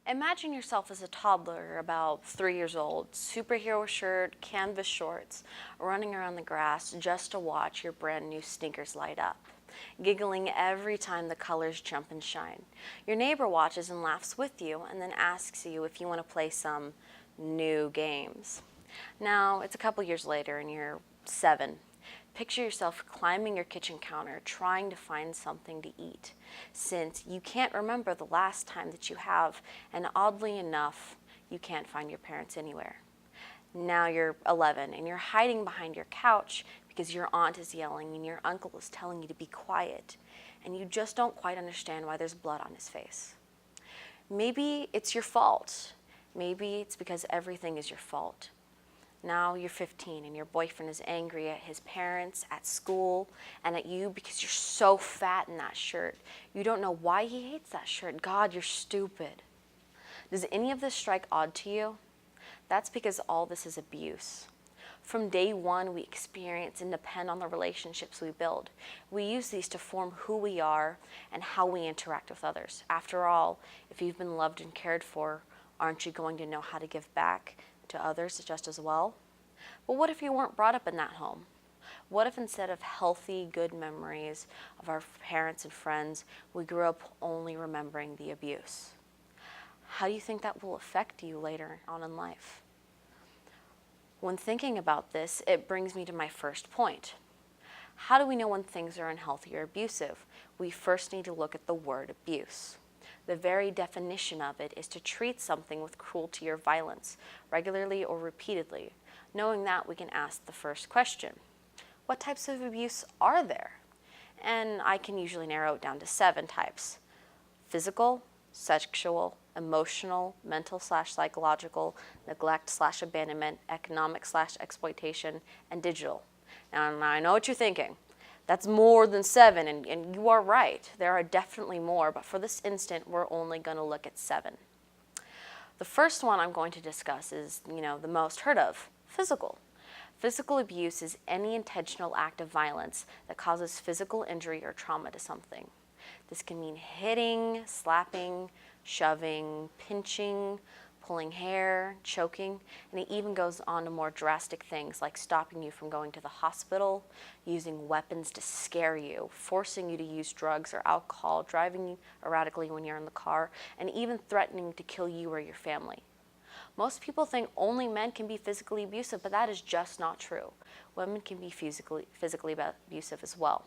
Imagine yourself as a toddler about 3 years old, superhero shirt, canvas shorts, running around the grass just to watch your brand new sneakers light up, giggling every time the colors jump and shine. Your neighbor watches and laughs with you and then asks you if you want to play some new games. Now, it's a couple years later and you're 7. Picture yourself climbing your kitchen counter, trying to find something to eat, since you can't remember the last time that you have, and oddly enough, you can't find your parents anywhere. Now you're 11 and you're hiding behind your couch because your aunt is yelling and your uncle is telling you to be quiet, and you just don't quite understand why there's blood on his face. Maybe it's your fault. Maybe it's because everything is your fault. Now you're 15 and your boyfriend is angry at his parents, at school, and at you because you're so fat in that shirt. You don't know why he hates that shirt. God, you're stupid. Does any of this strike odd to you? That's because all this is abuse. From day one, we experience and depend on the relationships we build. We use these to form who we are and how we interact with others. After all, if you've been loved and cared for, aren't you going to know how to give back to others just as well? But what if you weren't brought up in that home? What if instead of healthy, good memories of our parents and friends, we grew up only remembering the abuse? How do you think that will affect you later on in life? When thinking about this, it brings me to my first point. How do we know when things are unhealthy or abusive? We first need to look at the word abuse. The very definition of it is to treat something with cruelty or violence, regularly or repeatedly. Knowing that, we can ask the first question: what types of abuse are there? And I can usually narrow it down to 7 types: physical, sexual, emotional, mental/psychological, neglect/abandonment, economic/exploitation, and digital. Now, I know what you're thinking. That's more than 7, and you are right. There are definitely more, but for this instant, we're only going to look at 7. The first one I'm going to discuss is, the most heard of: physical. Physical abuse is any intentional act of violence that causes physical injury or trauma to something. This can mean hitting, slapping, shoving, pinching, pulling hair, choking, and it even goes on to more drastic things like stopping you from going to the hospital, using weapons to scare you, forcing you to use drugs or alcohol, driving you erratically when you're in the car, and even threatening to kill you or your family. Most people think only men can be physically abusive, but that is just not true. Women can be physically abusive as well.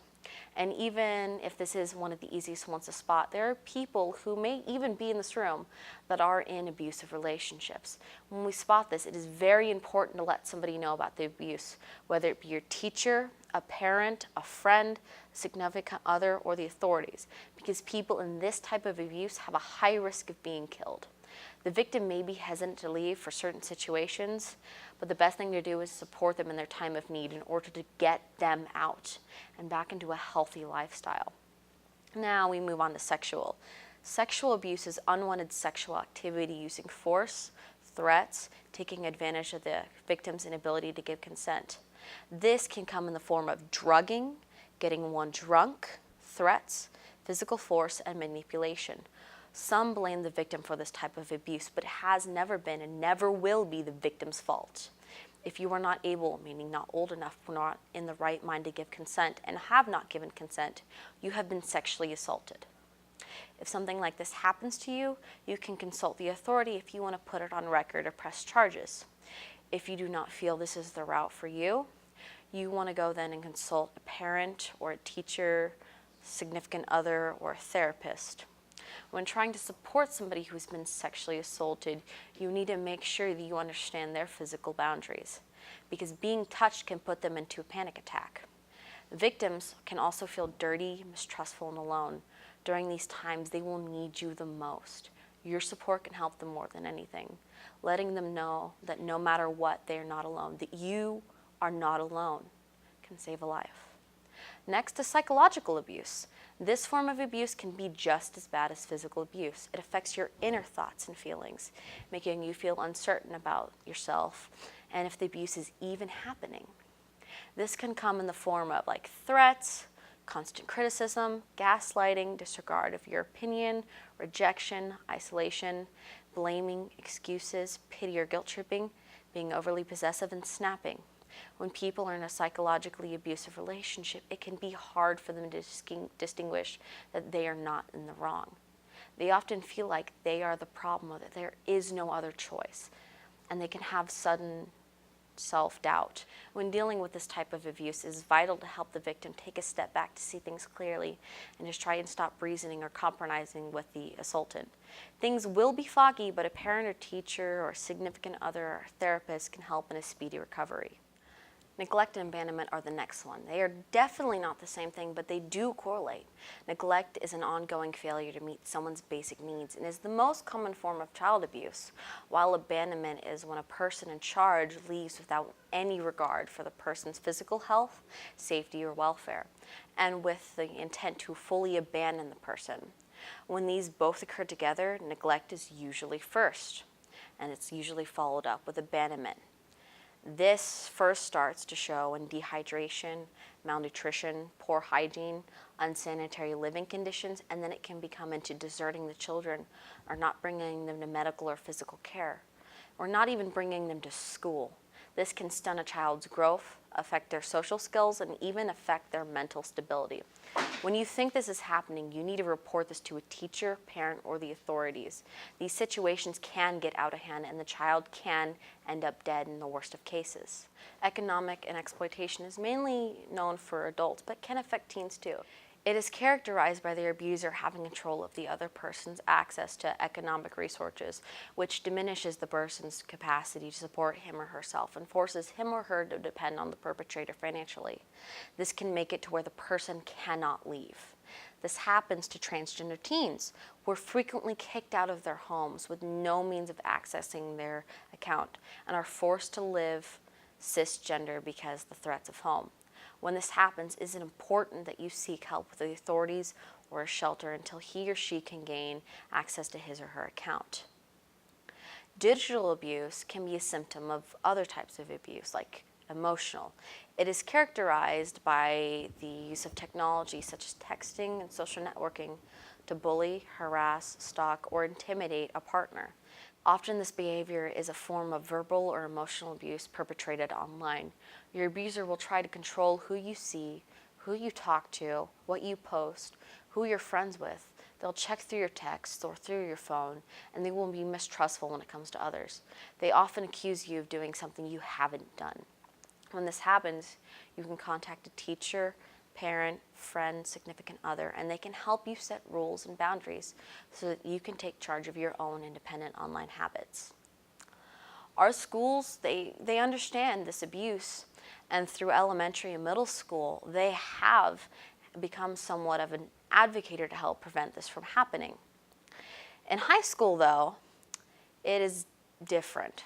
And even if this is one of the easiest ones to spot, there are people who may even be in this room that are in abusive relationships. When we spot this, it is very important to let somebody know about the abuse, whether it be your teacher, a parent, a friend, a significant other, or the authorities, because people in this type of abuse have a high risk of being killed. The victim may be hesitant to leave for certain situations, but the best thing to do is support them in their time of need in order to get them out and back into a healthy lifestyle. Now we move on to sexual. Sexual abuse is unwanted sexual activity using force, threats, taking advantage of the victim's inability to give consent. This can come in the form of drugging, getting one drunk, threats, physical force, and manipulation. Some blame the victim for this type of abuse, but it has never been and never will be the victim's fault. If you are not able, meaning not old enough, not in the right mind to give consent, and have not given consent, you have been sexually assaulted. If something like this happens to you, you can consult the authority if you want to put it on record or press charges. If you do not feel this is the route for you, you want to go then and consult a parent or a teacher, significant other, or a therapist. When trying to support somebody who's been sexually assaulted, you need to make sure that you understand their physical boundaries, because being touched can put them into a panic attack. Victims can also feel dirty, mistrustful, and alone. During these times, they will need you the most. Your support can help them more than anything, letting them know that no matter what, they are not alone, that you are not alone can save a life. Next is psychological abuse. This form of abuse can be just as bad as physical abuse. It affects your inner thoughts and feelings, making you feel uncertain about yourself and if the abuse is even happening. This can come in the form of threats, constant criticism, gaslighting, disregard of your opinion, rejection, isolation, blaming, excuses, pity or guilt tripping, being overly possessive, and snapping. When people are in a psychologically abusive relationship, it can be hard for them to distinguish that they are not in the wrong. They often feel like they are the problem or that there is no other choice, and they can have sudden self-doubt. When dealing with this type of abuse, it is vital to help the victim take a step back to see things clearly and just try and stop reasoning or compromising with the assaultant. Things will be foggy, but a parent or teacher or a significant other or therapist can help in a speedy recovery. Neglect and abandonment are the next one. They are definitely not the same thing, but they do correlate. Neglect is an ongoing failure to meet someone's basic needs and is the most common form of child abuse, while abandonment is when a person in charge leaves without any regard for the person's physical health, safety, or welfare, and with the intent to fully abandon the person. When these both occur together, neglect is usually first, and it's usually followed up with abandonment. This first starts to show in dehydration, malnutrition, poor hygiene, unsanitary living conditions, and then it can become into deserting the children or not bringing them to medical or physical care, or not even bringing them to school. This can stunt a child's growth, affect their social skills, and even affect their mental stability. When you think this is happening, you need to report this to a teacher, parent, or the authorities. These situations can get out of hand and the child can end up dead in the worst of cases. Economic and exploitation is mainly known for adults, but can affect teens too. It is characterized by the abuser having control of the other person's access to economic resources, which diminishes the person's capacity to support him or herself and forces him or her to depend on the perpetrator financially. This can make it to where the person cannot leave. This happens to transgender teens, who are frequently kicked out of their homes with no means of accessing their account and are forced to live cisgender because of the threats of home. When this happens, is it important that you seek help with the authorities or a shelter until he or she can gain access to his or her account? Digital abuse can be a symptom of other types of abuse, like emotional. It is characterized by the use of technology such as texting and social networking to bully, harass, stalk, or intimidate a partner. Often this behavior is a form of verbal or emotional abuse perpetrated online. Your abuser will try to control who you see, who you talk to, what you post, who you're friends with. They'll check through your texts or through your phone, and they will be mistrustful when it comes to others. They often accuse you of doing something you haven't done. When this happens, you can contact a teacher, parent, friend, significant other, and they can help you set rules and boundaries so that you can take charge of your own independent online habits. Our schools, they understand this abuse, and through elementary and middle school, they have become somewhat of an advocate to help prevent this from happening. In high school, though, it is different.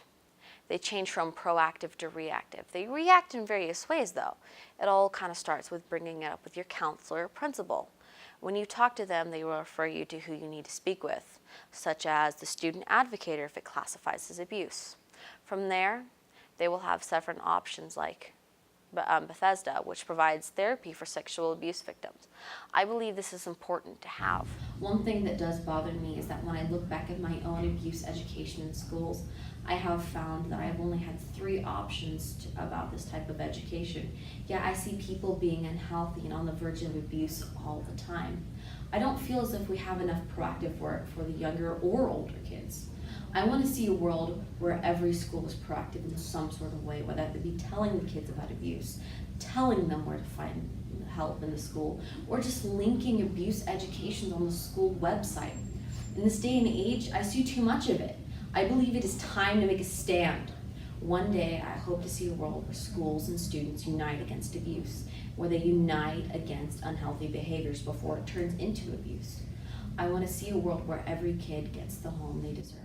They change from proactive to reactive. They react in various ways, though. It all kind of starts with bringing it up with your counselor or principal. When you talk to them, they will refer you to who you need to speak with, such as the student advocate if it classifies as abuse. From there, they will have several options like Bethesda, which provides therapy for sexual abuse victims. I believe this is important to have. One thing that does bother me is that when I look back at my own abuse education in schools, I have found that I've only had 3 options about this type of education. Yet I see people being unhealthy and on the verge of abuse all the time. I don't feel as if we have enough proactive work for the younger or older kids. I want to see a world where every school is proactive in some sort of way, whether that be telling the kids about abuse, telling them where to find help in the school, or just linking abuse education on the school website. In this day and age, I see too much of it. I believe it is time to make a stand. One day, I hope to see a world where schools and students unite against abuse, where they unite against unhealthy behaviors before it turns into abuse. I want to see a world where every kid gets the home they deserve.